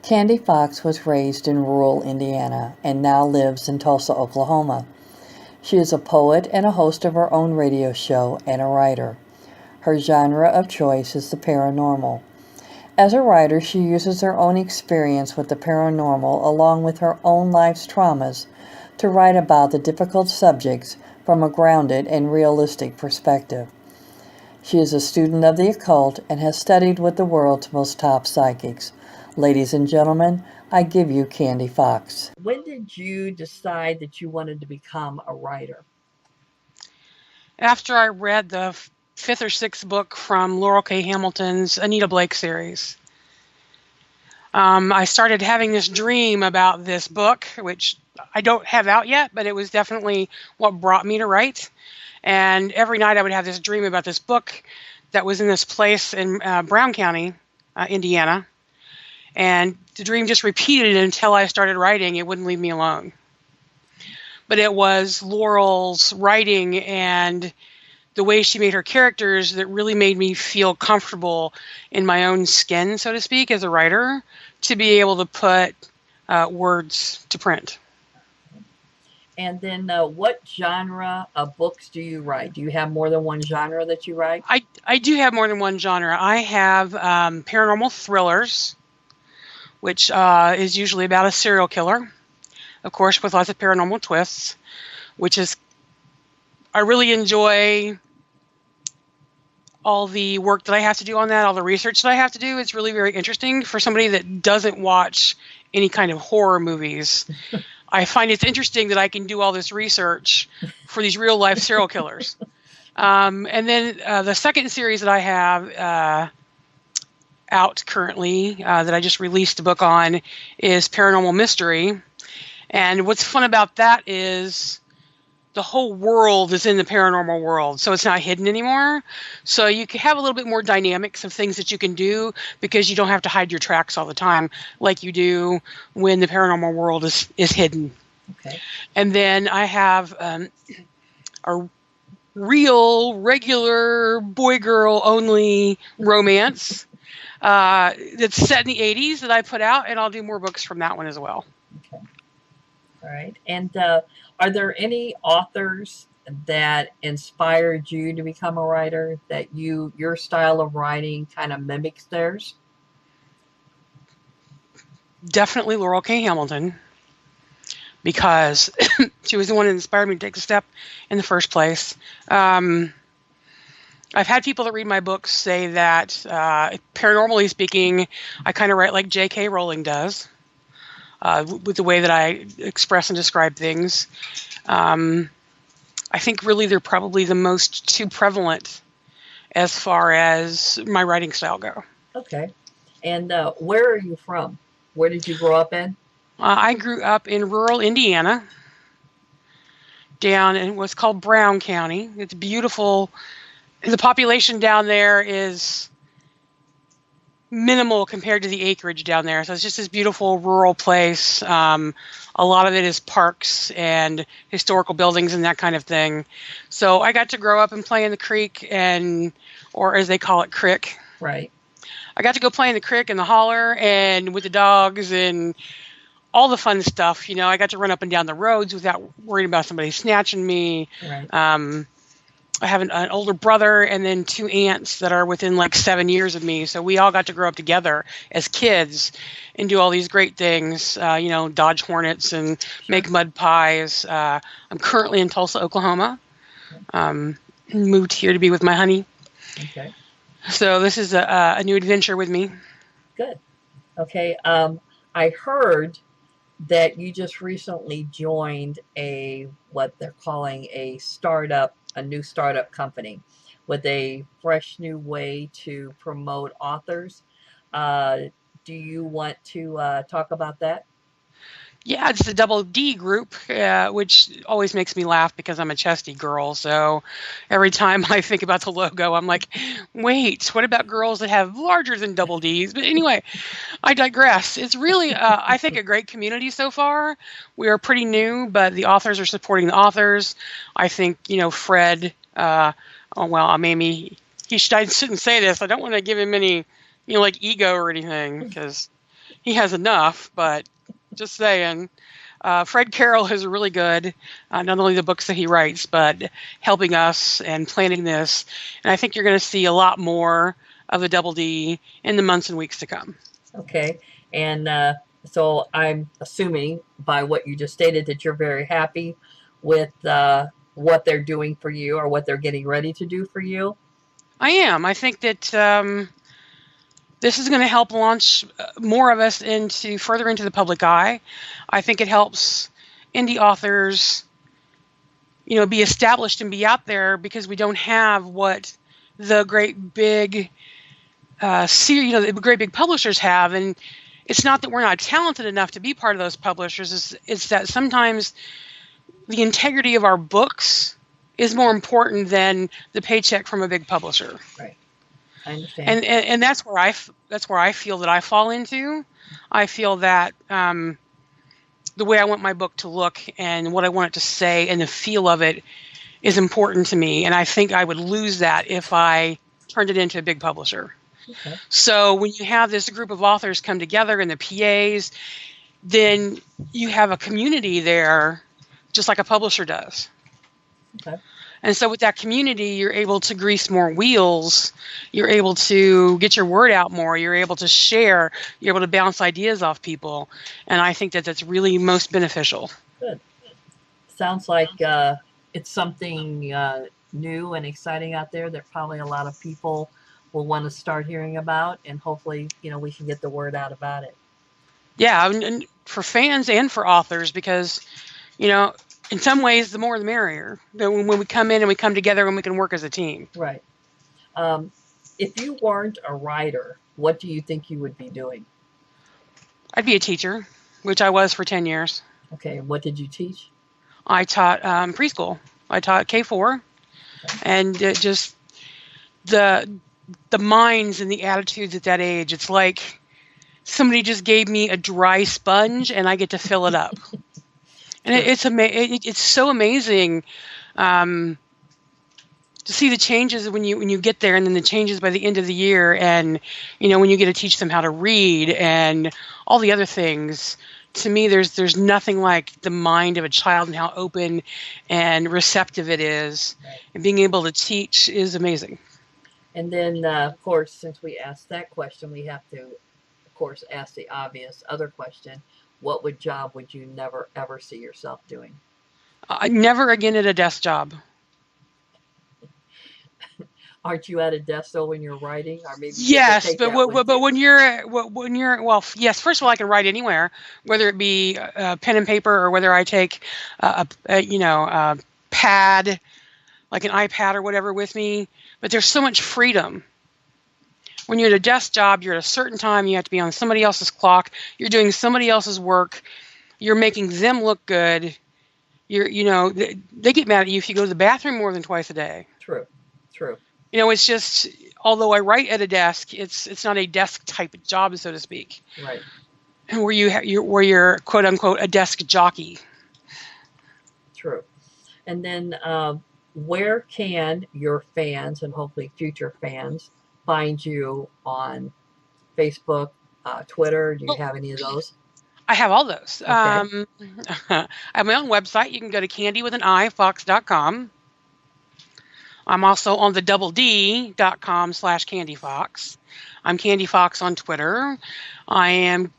Candi Fox was raised in rural Indiana and now lives in Tulsa, Oklahoma. She is a poet and a host of her own radio show and a writer. Her genre of choice is the paranormal. As a writer, she uses her own experience with the paranormal along with her own life's traumas to write about the difficult subjects from a grounded and realistic perspective. She is a student of the occult and has studied with the world's most top psychics. Ladies and gentlemen, I give you Candi Fox. When did you decide that you wanted to become a writer? After I read the fifth or sixth book from Laurel K. Hamilton's Anita Blake series, I started having this dream about this book, which I don't have out yet, but it was definitely what brought me to write. And every night I would have this dream about this book that was in this place in Brown County, Indiana. And the dream just repeated until I started writing. It wouldn't leave me alone. But it was Laurel's writing and the way she made her characters that really made me feel comfortable in my own skin, so to speak, as a writer, to be able to put words to print. And then what genre of books do you write? Do you have more than one genre that you write? I do have more than one genre. I have paranormal thrillers, which is usually about a serial killer, of course, with lots of paranormal twists, which is, I really enjoy all the work that I have to do on that, all the research that I have to do. It's really very interesting for somebody that doesn't watch any kind of horror movies. I find it's interesting that I can do all this research for these real life serial killers. And then the second series that I have out currently that I just released a book on is Paranormal Mystery. And what's fun about that is the whole world is in the paranormal world, so it's not hidden anymore. So you can have a little bit more dynamics of things that you can do because you don't have to hide your tracks all the time like you do when the paranormal world is hidden. Okay. And then I have a real, regular, boy-girl only romance that's set in the 80s that I put out, and I'll do more books from that one as well. Okay. All right. And are there any authors that inspired you to become a writer, that your style of writing kind of mimics theirs? Definitely Laurel K. Hamilton, because she was the one that inspired me to take the step in the first place. I've had people that read my books say that, paranormally speaking, I kind of write like J.K. Rowling does. With the way that I express and describe things. I think really they're probably the most two prevalent as far as my writing style go. Okay. And where are you from? Where did you grow up in? I grew up in rural Indiana, down in what's called Brown County. It's beautiful. The population down there is minimal compared to the acreage down there. So it's just this beautiful rural place. A lot of it is parks and historical buildings and that kind of thing. So I got to grow up and play in the creek or as they call it, crick. Right. I got to go play in the creek and the holler and with the dogs and all the fun stuff. You know, I got to run up and down the roads without worrying about somebody snatching me. Right. I have an older brother and then two aunts that are within like 7 years of me. So we all got to grow up together as kids and do all these great things, dodge hornets and make mud pies. I'm currently in Tulsa, Oklahoma. Moved here to be with my honey. Okay. So this is a new adventure with me. Good. Okay. I heard that you just recently joined what they're calling a new startup company with a fresh new way to promote authors. Do you want to talk about that? Yeah, it's the Double D group, which always makes me laugh because I'm a chesty girl. So every time I think about the logo, I'm like, wait, what about girls that have larger than double Ds? But anyway, I digress. It's really, I think, a great community so far. We are pretty new, but the authors are supporting the authors. I think, Fred, maybe I shouldn't say this. I don't want to give him any, ego or anything because he has enough, but just saying. Fred Carroll is really good, not only the books that he writes, but helping us and planning this. And I think you're going to see a lot more of the Double D in the months and weeks to come. Okay. And so I'm assuming by what you just stated that you're very happy with what they're doing for you or what they're getting ready to do for you. I am. I think that this is going to help launch more of us further into the public eye. I think it helps indie authors, be established and be out there, because we don't have what the great big the great big publishers have. And it's not that we're not talented enough to be part of those publishers. It's that sometimes the integrity of our books is more important than the paycheck from a big publisher. Right. I understand. And that's where I feel that I fall into. I feel that the way I want my book to look and what I want it to say and the feel of it is important to me. And I think I would lose that if I turned it into a big publisher. Okay. So when you have this group of authors come together and the PAs, then you have a community there, just like a publisher does. Okay. And so with that community, you're able to grease more wheels. You're able to get your word out more. You're able to share. You're able to bounce ideas off people. And I think that that's really most beneficial. Good. Sounds like it's something new and exciting out there that probably a lot of people will want to start hearing about. And hopefully, we can get the word out about it. Yeah, and for fans and for authors, because, in some ways, the more the merrier. When we come in and we come together and we can work as a team. Right. If you weren't a writer, what do you think you would be doing? I'd be a teacher, which I was for 10 years. Okay. What did you teach? I taught preschool. I taught K4. Okay. And just the minds and the attitudes at that age, it's like somebody just gave me a dry sponge and I get to fill it up. And it's so amazing to see the changes when you get there, and then the changes by the end of the year, and when you get to teach them how to read and all the other things. To me, there's nothing like the mind of a child and how open and receptive it is. Right. And being able to teach is amazing. And then, of course, since we asked that question, we have to, of course, ask the obvious other question. What job would you never, ever see yourself doing? Never again at a desk job. Aren't you at a desk though when you're writing, or maybe? Yes, but when you're yes. First of all, I can write anywhere, whether it be pen and paper or whether I take a pad, like an iPad or whatever, with me. But there's so much freedom. When you're at a desk job, you're at a certain time. You have to be on somebody else's clock. You're doing somebody else's work. You're making them look good. They get mad at you if you go to the bathroom more than twice a day. True. It's just, although I write at a desk, it's not a desk type job, so to speak. Right. And where you're quote unquote a desk jockey. True. And then where can your fans and hopefully future fans find you on Facebook, Twitter? Do you have any of those? I have all those. Okay. I have my own website. You can go to candywithanI.fox.com. I'm also on the doubled.com/Candi Fox. I'm Candi Fox on Twitter. I am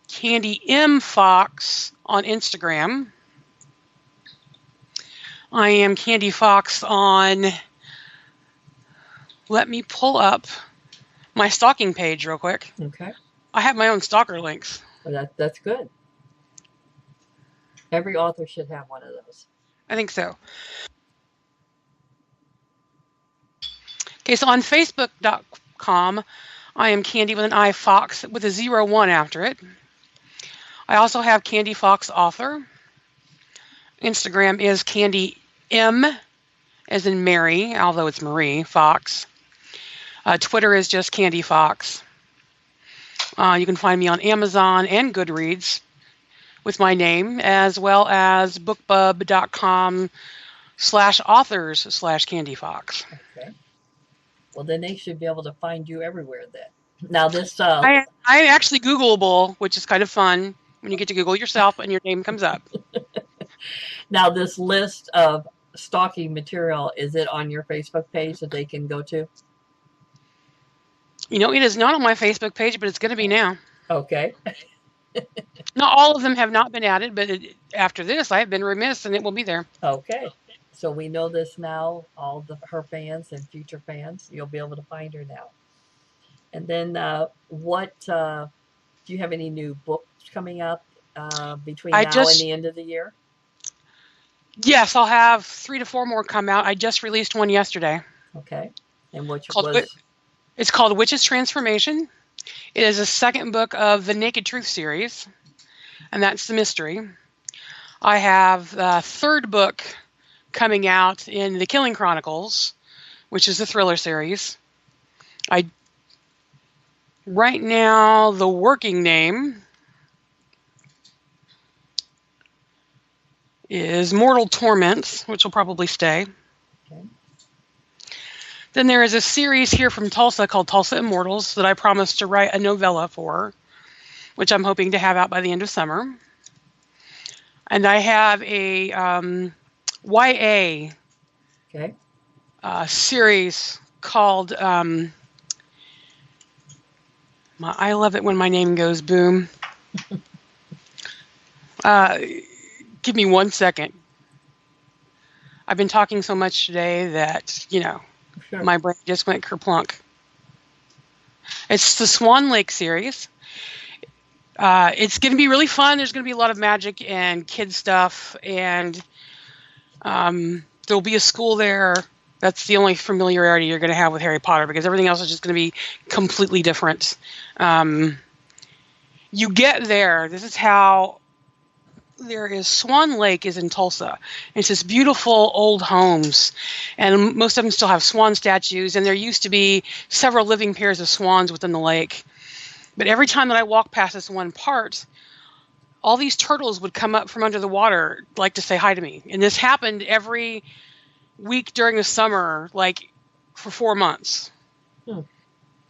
Candi M Fox on Instagram. I am Candi Fox on, let me pull up my stalking page real quick. Okay. I have my own stalker links. Well, that's good. Every author should have one of those. I think so. Okay, so on Facebook.com, I am Candi with an I Fox with a 01 after it. I also have Candi Fox Author. Instagram is Candi M, as in Mary, although it's Marie Fox. Twitter is just Candi Fox. You can find me on Amazon and Goodreads with my name, as well as bookbub.com/authors/Candi Fox. Okay. Well, then they should be able to find you everywhere then. Now this I actually Googleable, which is kind of fun when you get to Google yourself and your name comes up. now this list of stalking material, is it on your Facebook page that they can go to? You know, it is not on my Facebook page, but it's going to be now. Okay. Not all of them have not been added, but after this, I have been remiss, and it will be there. Okay. So we know this now, all her fans and future fans. You'll be able to find her now. And then do you have any new books coming up between now and the end of the year? Yes, I'll have 3 to 4 more come out. I just released one yesterday. Okay. And it's called Witch's Transformation. It is a second book of the Naked Truth series, and that's the mystery. I have a third book coming out in the Killing Chronicles, which is the thriller series. Right now, the working name is Mortal Torments, which will probably stay. Okay. Then there is a series here from Tulsa called Tulsa Immortals that I promised to write a novella for, which I'm hoping to have out by the end of summer. And I have a YA series called I love it when my name goes boom. Give me 1 second. I've been talking so much today that, Sure. My brain just went kerplunk. It's the Swan Lake series. It's going to be really fun. There's going to be a lot of magic and kid stuff, and there'll be a school there. That's the only familiarity you're going to have with Harry Potter, because everything else is just going to be completely different. You get there. This is how there is. Swan Lake is in Tulsa. It's this beautiful old homes, and most of them still have swan statues, and there used to be several living pairs of swans within the lake. But every time that I walk past this one part, all these turtles would come up from under the water, like to say hi to me. And this happened every week during the summer, like for 4 months.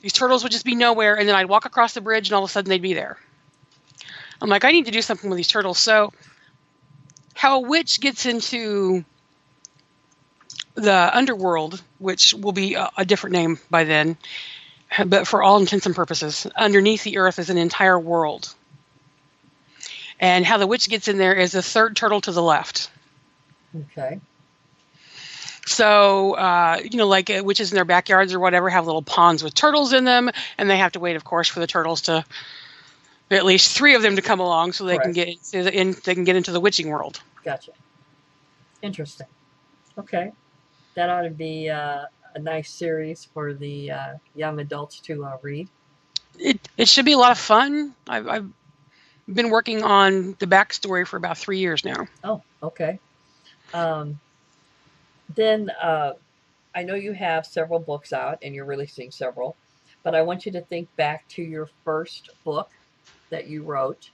These turtles would just be nowhere, and then I'd walk across the bridge, and all of a sudden they'd be there. I'm like, I need to do something with these turtles. So how a witch gets into the underworld, which will be a different name by then, but for all intents and purposes, underneath the earth is an entire world. And how the witch gets in there is the third turtle to the left. Okay. So, like witches in their backyards or whatever have little ponds with turtles in them, and they have to wait, of course, for the turtles to, at least 3 of them to come along so they can get into the witching world. Gotcha. Interesting. Okay. That ought to be a nice series for the young adults to read. It should be a lot of fun. I've been working on the backstory for about 3 years now. Oh, okay. Then I know you have several books out and you're releasing several, but I want you to think back to your first book that you wrote,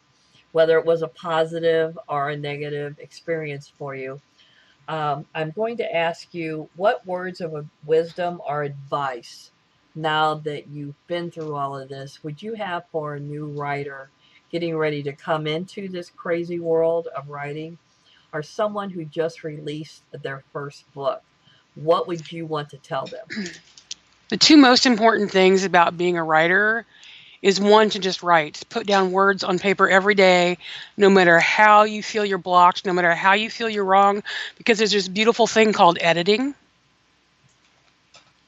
whether it was a positive or a negative experience for you. I'm going to ask you, what words of wisdom or advice, now that you've been through all of this, would you have for a new writer getting ready to come into this crazy world of writing, or someone who just released their first book? What would you want to tell them? The 2 most important things about being a writer is, 1, to just write. Put down words on paper every day, no matter how you feel you're blocked, no matter how you feel you're wrong, because there's this beautiful thing called editing.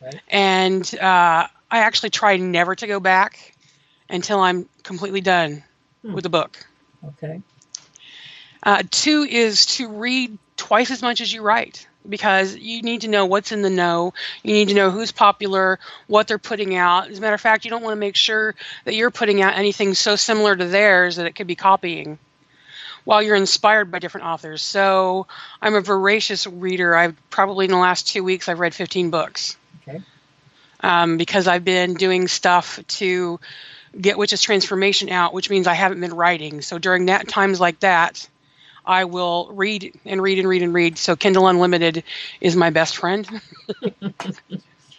Right. And I actually try never to go back until I'm completely done with the book. Okay. 2 is to read twice as much as you write, because you need to know what's in the know. You need to know who's popular, what they're putting out. As a matter of fact, you don't want to make sure that you're putting out anything so similar to theirs that it could be copying, while you're inspired by different authors. So I'm a voracious reader. I've probably in the last 2 weeks, I've read 15 books. Okay. Because I've been doing stuff to get Witch's Transformation out, which means I haven't been writing. So during times like that, I will read and read and read and read. So Kindle Unlimited is my best friend.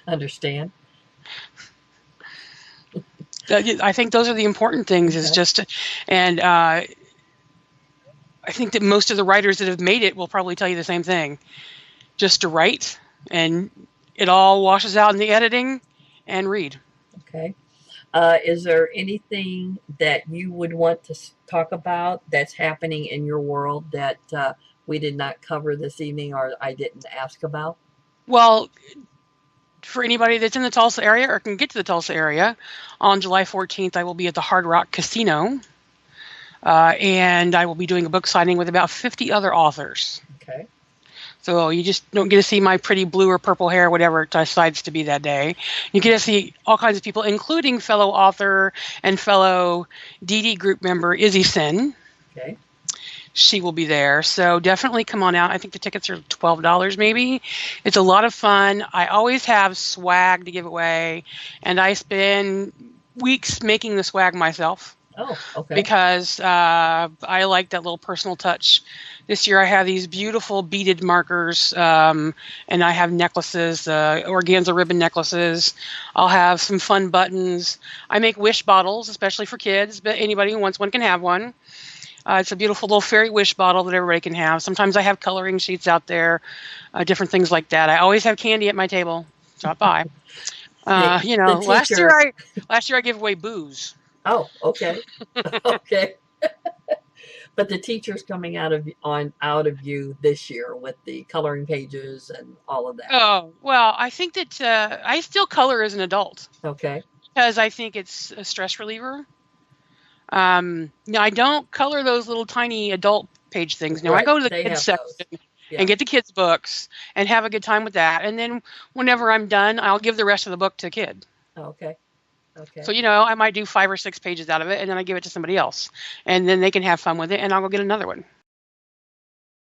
Understand. I think those are the important things. Is Okay. just, and I think that most of the writers that have made it will probably tell you the same thing. Just to write, and it all washes out in the editing, and read. Okay. Is there anything that you would want to talk about that's happening in your world that we did not cover this evening or I didn't ask about? Well, for anybody that's in the Tulsa area or can get to the Tulsa area, on July 14th, I will be at the Hard Rock Casino, and I will be doing a book signing with about 50 other authors. Okay. So you just don't get to see my pretty blue or purple hair, whatever it decides to be that day. You get to see all kinds of people, including fellow author and fellow DD group member Izzy Sin. Okay. She will be there. So definitely come on out. I think the tickets are $12 maybe. It's a lot of fun. I always have swag to give away, and I spend weeks making the swag myself. Oh, okay. Because I like that little personal touch. This year I have these beautiful beaded markers, and I have necklaces, organza ribbon necklaces. I'll have some fun buttons. I make wish bottles, especially for kids, but anybody who wants one can have one. It's a beautiful little fairy wish bottle that everybody can have. Sometimes I have coloring sheets out there, different things like that. I always have candy at my table. Stop by. Last year I gave away booze. Oh, okay. Okay. But the teacher's coming out of you this year with the coloring pages and all of that. Oh, well, I think that I still color as an adult. Okay. Because I think it's a stress reliever. I don't color those little tiny adult page things. No, right. I go to the kids section and get the kids' books and have a good time with that. And then whenever I'm done, I'll give the rest of the book to a kid. Okay. Okay. So, I might do 5 or 6 pages out of it, and then I give it to somebody else. And then they can have fun with it, and I'll go get another one.